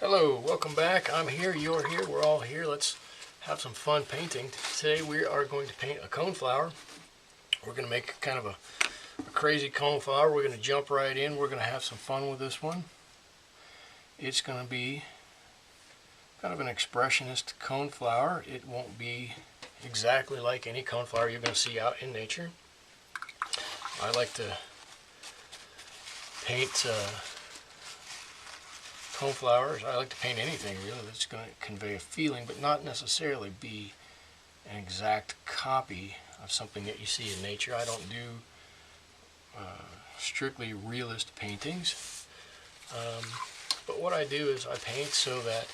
Hello, welcome back. I'm here, you're here, we're all here. Let's have some fun painting. Today we are going to paint a coneflower. We're going to make kind of a crazy coneflower. We're going to jump right in. We're going to have some fun with this one. It's going to be kind of an expressionist coneflower. It won't be exactly like any coneflower you're going to see out in nature. I like to paint coneflowers. I like to paint anything really that's going to convey a feeling, but not necessarily be an exact copy of something that you see in nature. I don't do strictly realist paintings, but what I do is I paint so that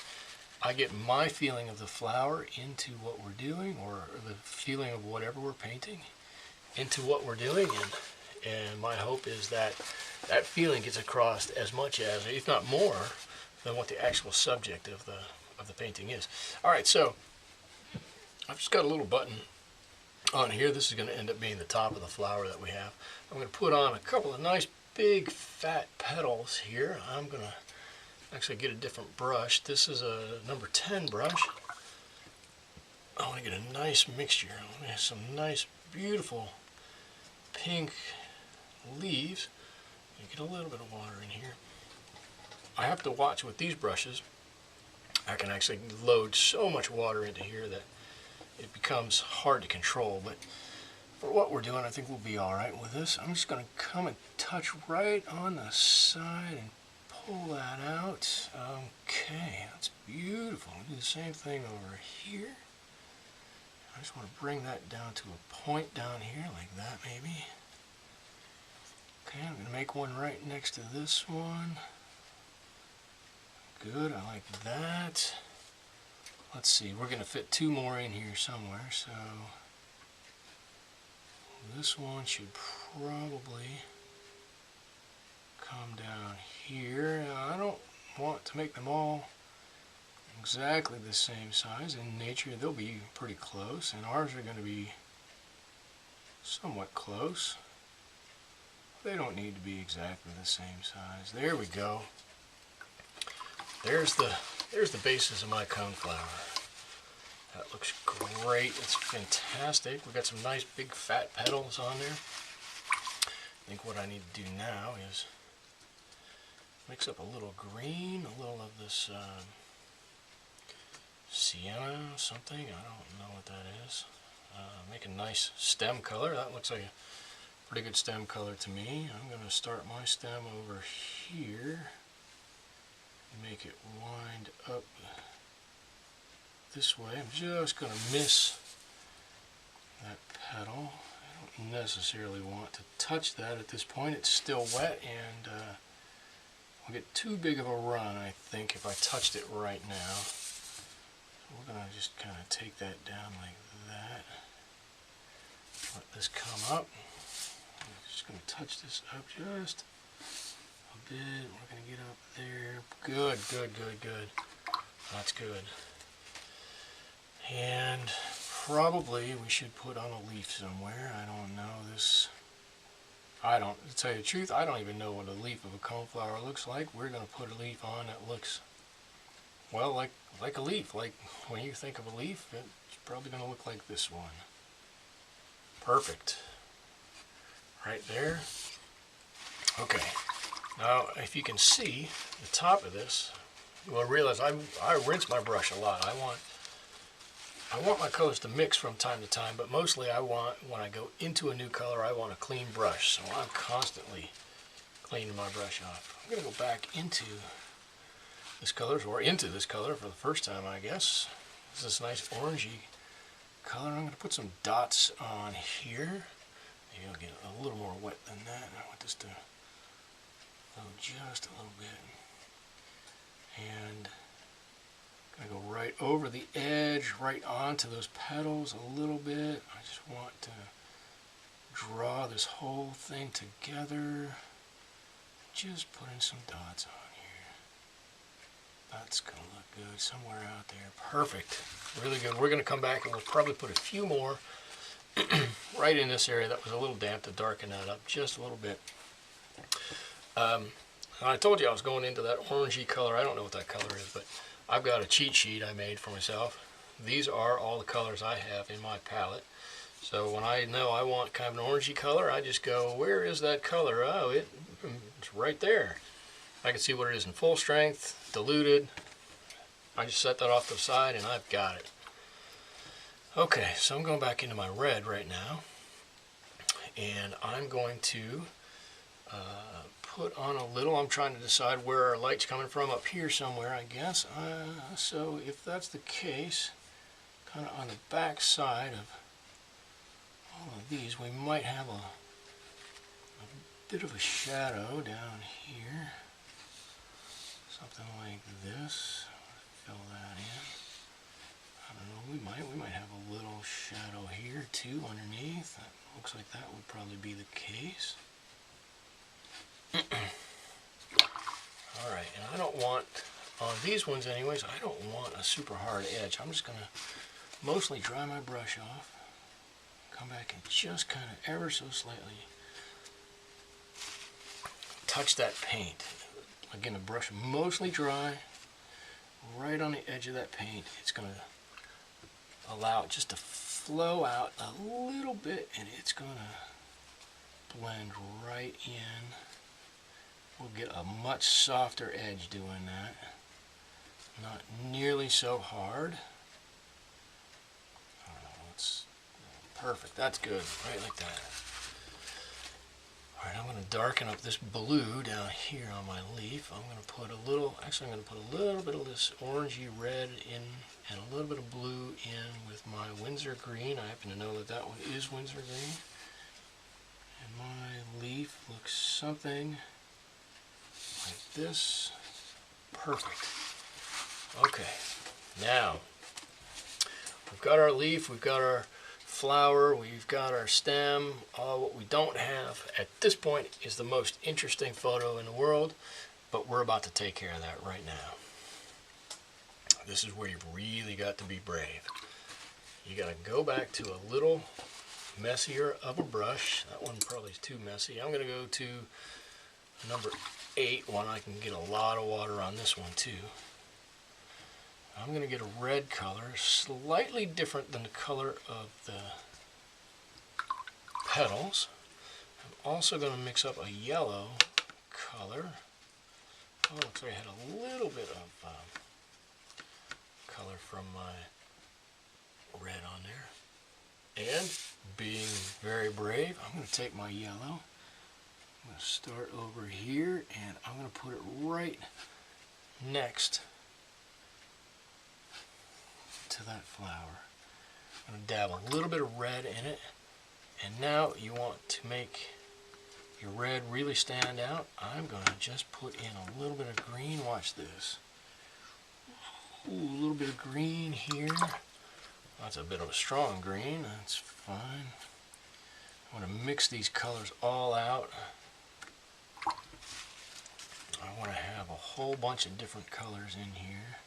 I get my feeling of the flower into what we're doing, or the feeling of whatever we're painting into what we're doing, and my hope is that that feeling gets across as much as, if not more, than what the actual subject of the painting is. All right, so I've just got a little button on here. This is going to end up being the top of the flower that we have. I'm going to put on a couple of nice big fat petals here. I'm going to actually get a different brush. This is a number 10 brush. I want to get a nice mixture. I want to have some nice beautiful pink leaves. You get a little bit of water in here. I have to watch with these brushes. I can actually load so much water into here that it becomes hard to control, but for what we're doing I think we'll be alright with this. I'm just going to come and touch right on the side and pull that out. Okay, that's beautiful. We'll do the same thing over here. I just want to bring that down to a point down here like that maybe. Okay, I'm going to make one right next to this one. Good, I like that. Let's see, we're going to fit two more in here somewhere, so this one should probably come down here. Now, I don't want to make them all exactly the same size. In nature they'll be pretty close, and ours are going to be somewhat close. They don't need to be exactly the same size. There we go. There's the basis of my coneflower. That looks great. It's fantastic. We've got some nice big fat petals on there. I think what I need to do now is mix up a little green, a little of this sienna something. I don't know what that is. Make a nice stem color. That looks like a pretty good stem color to me. I'm going to start my stem over here. Make it wind up this way. I'm just going to miss that petal. I don't necessarily want to touch that at this point. It's still wet, and I'll get too big of a run, I think, if I touched it right now. So we're going to just kind of take that down like that. Let this come up. I'm just going to touch this up just a bit. We're going to get up there. Good, good, good, good. That's good. And probably we should put on a leaf somewhere. I don't know this. To tell you the truth, I don't even know what a leaf of a coneflower looks like. We're going to put a leaf on that looks, well, like a leaf. Like when you think of a leaf, it's probably going to look like this one. Perfect. Right there. Okay. Now, if you can see the top of this, you will realize I rinse my brush a lot. I want my colors to mix from time to time, but mostly I want, when I go into a new color, I want a clean brush. So I'm constantly cleaning my brush off. I'm going to go back into this color, or into this color for the first time, I guess. This is this nice orangey color. I'm going to put some dots on here. Maybe I'll get a little more wet than that. I want this to just a little bit, and I'm going to go right over the edge, right onto those petals a little bit. I just want to draw this whole thing together. Just put in some dots on here. That's going to look good somewhere out there. Perfect. Really good. We're going to come back and we'll probably put a few more right in this area that was a little damp to darken that up just a little bit. I told you I was going into that orangey color. I don't know what that color is, but I've got a cheat sheet I made for myself. These are all the colors I have in my palette. So when I know I want kind of an orangey color, I just go, where is that color? Oh, it's right there. I can see what it is in full strength, diluted. I just set that off to the side and I've got it. Okay, so I'm going back into my red right now. And I'm going to put on a little. I'm trying to decide where our light's coming from, up here somewhere, I guess. So if that's the case, kind of on the back side of all of these, we might have a bit of a shadow down here. Something like this. Fill that in. I don't know, we might have a little shadow here too underneath. That looks like that would probably be the case. Alright, and I don't want, on these ones anyways, I don't want a super hard edge. I'm just going to mostly dry my brush off. Come back and just kind of ever so slightly touch that paint. Again, the brush mostly dry, right on the edge of that paint. It's going to allow it just to flow out a little bit, and it's going to blend right in. We'll get a much softer edge doing that. Not nearly so hard. It's perfect. That's good. Right like that. Alright, I'm going to darken up this blue down here on my leaf. I'm going to put a little, actually I'm going to put a little bit of this orangey red in and a little bit of blue in with my Winsor green. I happen to know that that one is Winsor green. And my leaf looks something like this. Perfect. Okay, now we've got our leaf, we've got our flower, we've got our stem. What we don't have at this point is the most interesting photo in the world, but we're about to take care of that right now. This is where you've really got to be brave. You got to go back to a little messier of a brush. That one probably is too messy. I'm going to go to number 8 one. I can get a lot of water on this one too. I'm going to get a red color, slightly different than the color of the petals. I'm also going to mix up a yellow color. Oh, looks like I had a little bit of color from my red on there. And being very brave, I'm going to take my yellow. I'm going to start over here and I'm going to put it right next to that flower. I'm going to dab a little bit of red in it, and now you want to make your red really stand out. I'm going to just put in a little bit of green. Watch this. Ooh, a little bit of green here. That's a bit of a strong green. That's fine. I want to mix these colors all out. I want to have a whole bunch of different colors in here.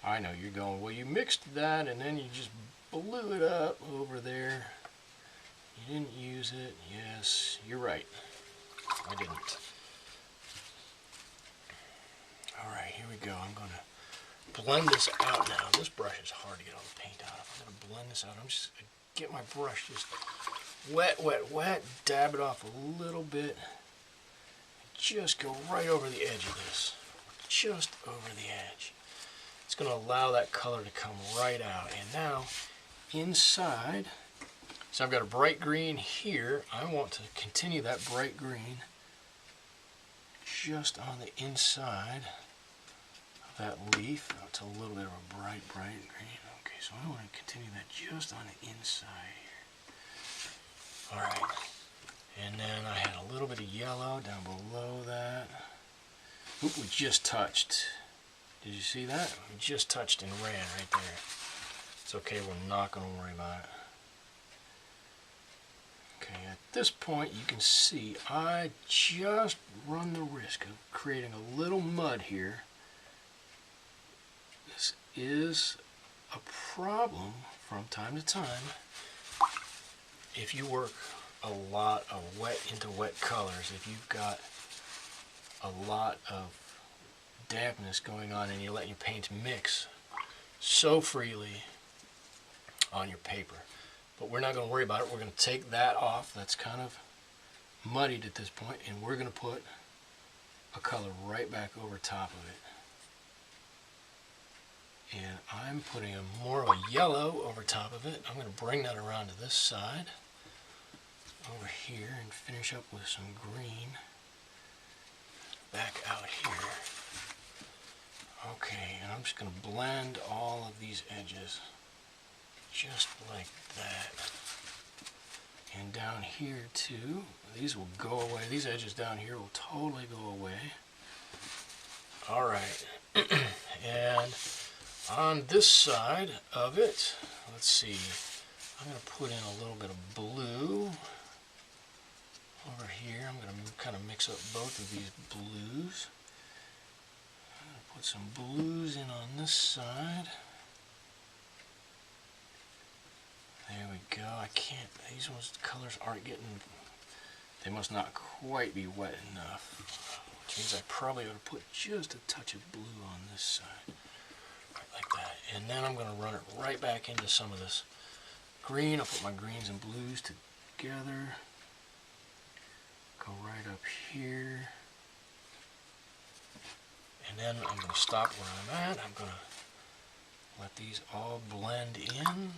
I know you're going, well, you mixed that and then you just blew it up over there. You didn't use it. Yes, you're right. I didn't. Alright, here we go. I'm going to blend this out now. This brush is hard to get all the paint out of. I'm going to blend this out. I'm just going to get my brush just wet, wet, wet. Dab it off a little bit. Just go right over the edge of this. Just over the edge. It's going to allow that color to come right out. And now, inside, so I've got a bright green here. I want to continue that bright green just on the inside of that leaf. That's a little bit of a bright, bright green. Okay, so I want to continue that just on the inside here. Alright. And then I had a little bit of yellow down below that. Oop, we just touched. Did you see that? We just touched and ran right there. It's okay, we're not going to worry about it. Okay, at this point you can see I just run the risk of creating a little mud here. This is a problem from time to time if you work a lot of wet into wet colors. If you've got a lot of dampness going on, and you're letting your paints mix so freely on your paper. But we're not going to worry about it. We're going to take that off. That's kind of muddied at this point, and we're going to put a color right back over top of it. And I'm putting more of a yellow over top of it. I'm going to bring that around to this side over here and finish up with some green back out here. Okay, and I'm just going to blend all of these edges just like that. And down here too, these will go away. These edges down here will totally go away. All right, and on this side of it, let's see, I'm going to put in a little bit of blue over here. I'm going to kind of mix up both of these blues. I'm going to put some blues in on this side. There we go. I can't, these ones, the colors aren't getting, they must not quite be wet enough. Which means I probably ought to put just a touch of blue on this side. Right like that. And then I'm going to run it right back into some of this green. I'll put my greens and blues together. Go right up here. And then I'm going to stop where I'm at. I'm going to let these all blend in.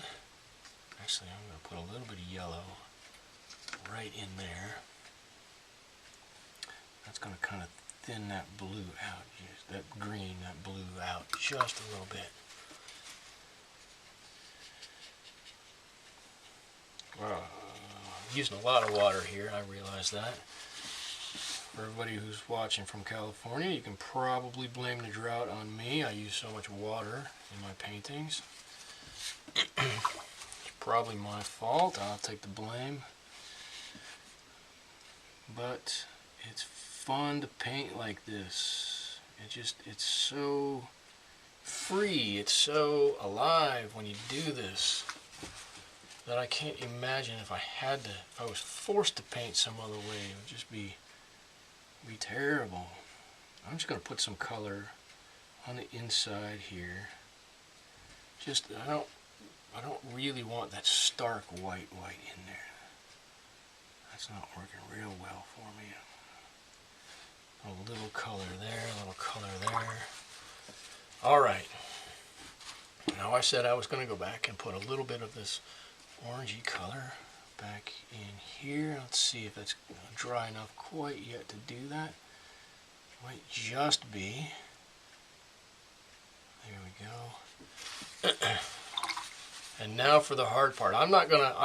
Actually, I'm going to put a little bit of yellow right in there. That's going to kind of thin that blue out, that green, that blue out just a little bit. I'm using a lot of water here, I realize that. For everybody who's watching from California, you can probably blame the drought on me. I use so much water in my paintings. It's probably my fault. I'll take the blame. But it's fun to paint like this. It's so free, it's so alive when you do this that I can't imagine if I was forced to paint some other way, it would just be terrible. I'm just going to put some color on the inside here. Just, I don't really want that stark white in there. That's not working real well for me. A little color there, a little color there. Alright. Now I said I was going to go back and put a little bit of this orangey color back in here. Let's see if it's dry enough quite yet to do that. Might just be. There we go. And now for the hard part. I'm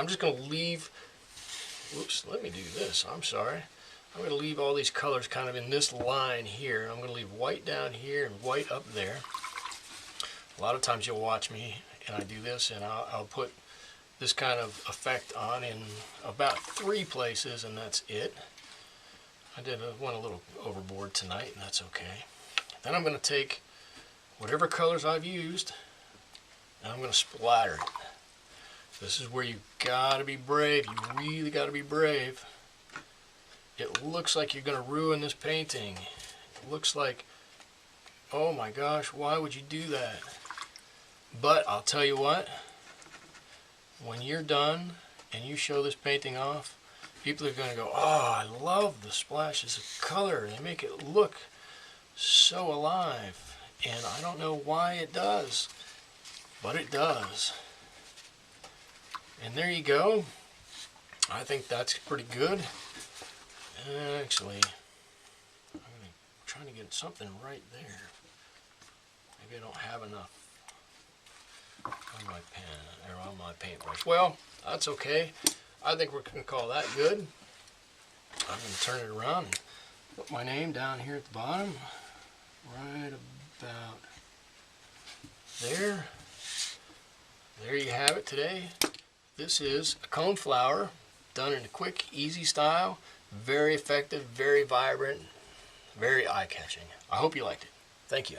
just going to leave, oops, let me do this, I'm sorry. I'm going to leave all these colors kind of in this line here. I'm going to leave white down here and white up there. A lot of times you'll watch me and I do this, and I'll put this kind of effect on in about 3 places, and that's it. I went a little overboard tonight, and that's okay. Then I'm going to take whatever colors I've used, and I'm going to splatter it. This is where you've got to be brave. You really got to be brave. It looks like you're going to ruin this painting. It looks like, oh my gosh, why would you do that? But I'll tell you what, when you're done and you show this painting off, people are going to go, oh, I love the splashes of color. They make it look so alive. And I don't know why it does, but it does. And there you go. I think that's pretty good. Actually, I'm trying to get something right there. Maybe I don't have enough on my pen or on my paintbrush. Well, that's okay. I think we're going to call that good. I'm going to turn it around and put my name down here at the bottom, right about there. There you have it today. This is a coneflower done in a quick, easy style. Very effective, very vibrant, very eye-catching. I hope you liked it. Thank you.